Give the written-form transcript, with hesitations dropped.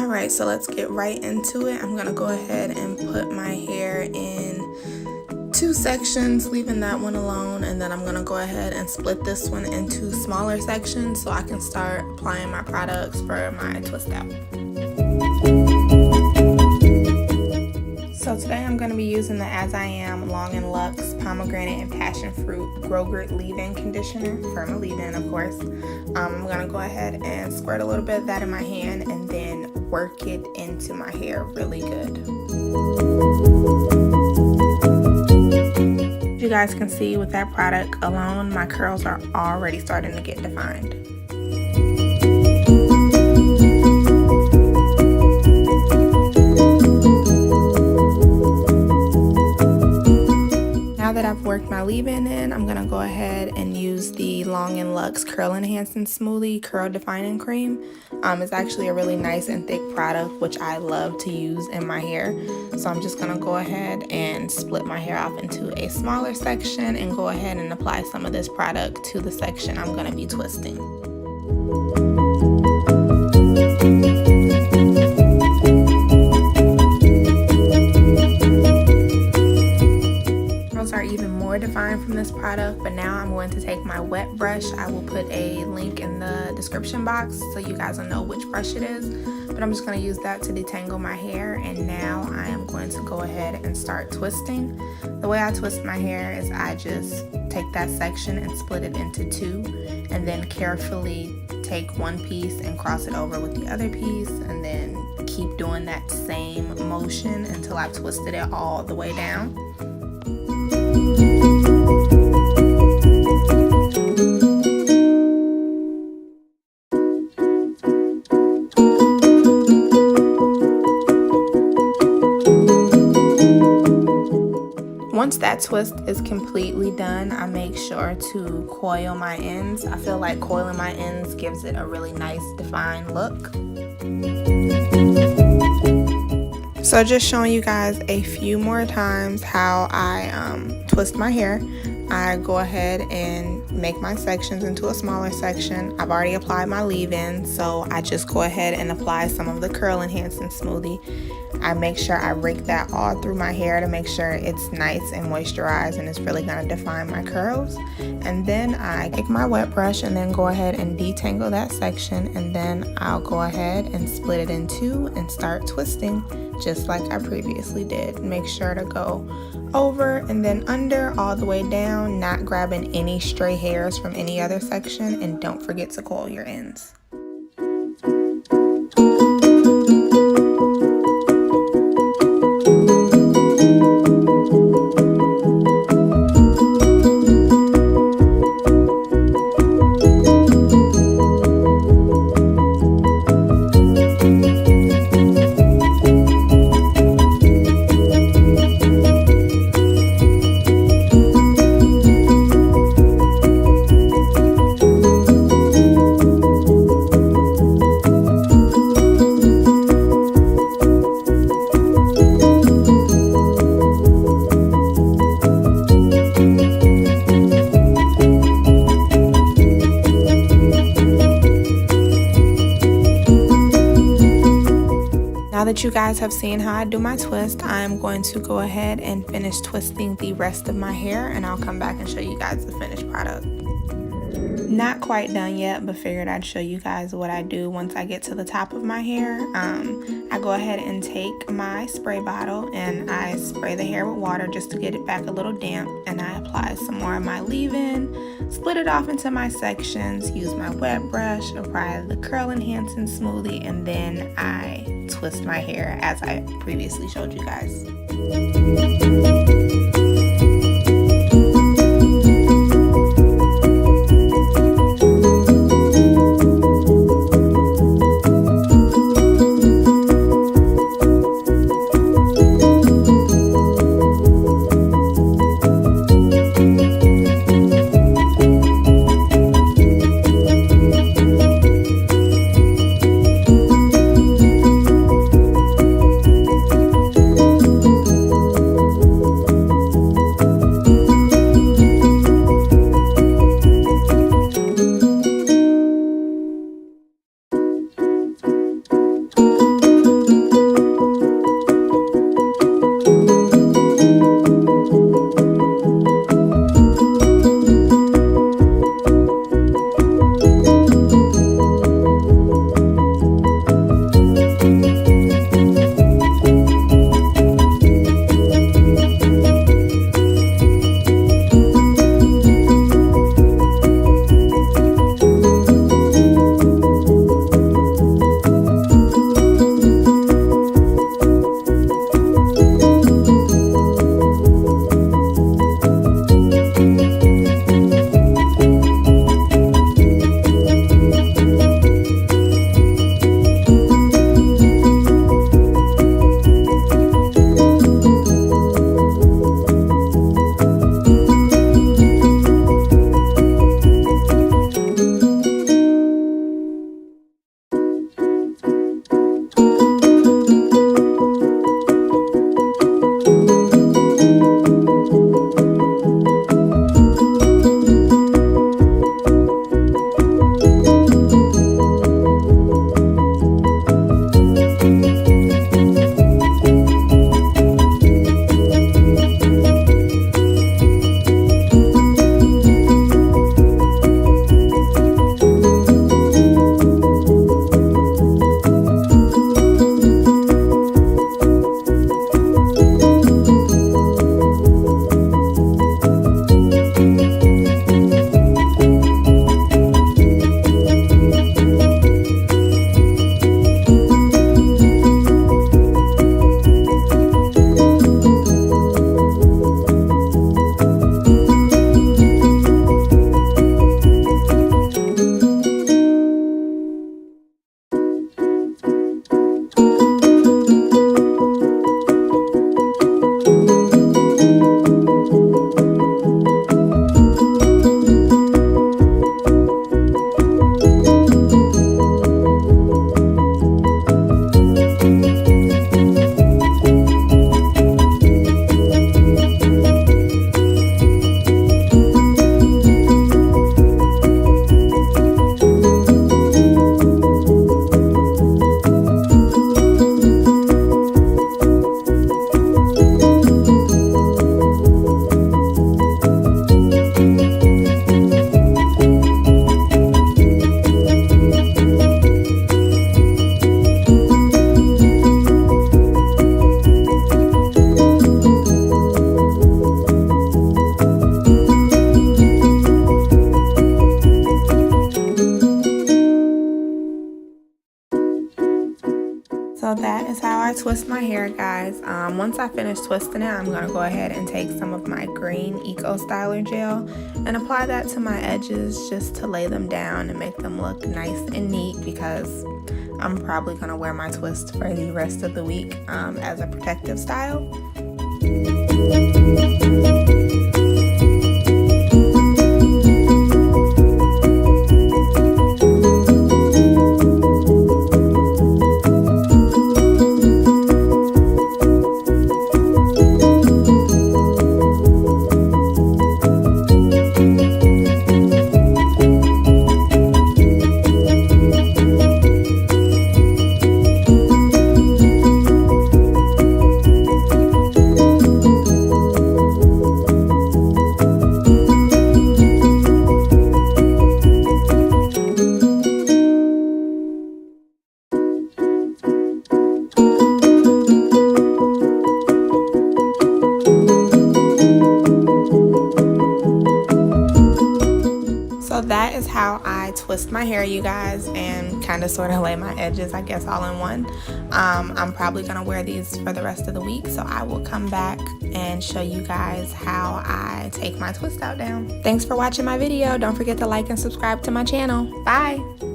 Alright, so let's get right into it. I'm going to go ahead and put my hair in 2 sections, leaving that one alone, and then I'm going to go ahead and split this one into smaller sections so I can start applying my products for my twist out. So today I'm going to be using the As I Am Long and Luxe Pomegranate and Passion Fruit Grogurt leave-in conditioner for my leave-in, of course. I'm going to go ahead and squirt a little bit of that in my hand and then work it into my hair really good. As you guys can see, with that product alone, my curls are already starting to get defined. Now that I've worked my leave-in in, I'm going to go ahead and use the Long and Luxe Curl Enhancing Smoothie Curl Defining Cream. It's actually a really nice and thick product, which I love to use in my hair. So I'm just going to go ahead and split my hair off into a smaller section and go ahead and apply some of this product to the section I'm going to be twisting. Are even more defined from this product, but now I'm going to take my wet brush. I will put a link in the description box so you guys will know which brush it is, but I'm just going to use that to detangle my hair. And now I am going to go ahead and start twisting. The way I twist my hair is I just take that section and split it into 2, and then carefully take one piece and cross it over with the other piece, and then keep doing that same motion until I've twisted it all the way down. Once that twist is completely done, I make sure to coil my ends. I feel like coiling my ends gives it a really nice defined look. So just showing you guys a few more times how I twist my hair. I go ahead and make my sections into a smaller section. I've already applied my leave-in, so I just go ahead and apply some of the Curl Enhancing Smoothie. I make sure I rake that all through my hair to make sure it's nice and moisturized and it's really going to define my curls. And then I take my wet brush and then go ahead and detangle that section, and then I'll go ahead and split it in 2 and start twisting just like I previously did. Make sure to go over and then under all the way down, not grabbing any stray hairs from any other section, and don't forget to coil your ends. Now that you guys have seen how I do my twist, I'm going to go ahead and finish twisting the rest of my hair, and I'll come back and show you guys the finished product. Not quite done yet, but figured I'd show you guys what I do once I get to the top of my hair. I go ahead and take my spray bottle and I spray the hair with water just to get it back a little damp, and I apply some more of my leave-in, split it off into my sections, use my wet brush, apply the Curl Enhancing Smoothie, and then I twist my hair as I previously showed you guys. So that is how I twist my hair, guys. Once I finish twisting it, I'm going to go ahead and take some of my green Eco Styler gel and apply that to my edges just to lay them down and make them look nice and neat, because I'm probably going to wear my twist for the rest of the week as a protective style. So that is how I twist my hair, you guys, and kind of sort of lay my edges, I guess, all in one. I'm probably going to wear these for the rest of the week, so I will come back and show you guys how I take my twist out down. Thanks for watching my video. Don't forget to like and subscribe to my channel. Bye!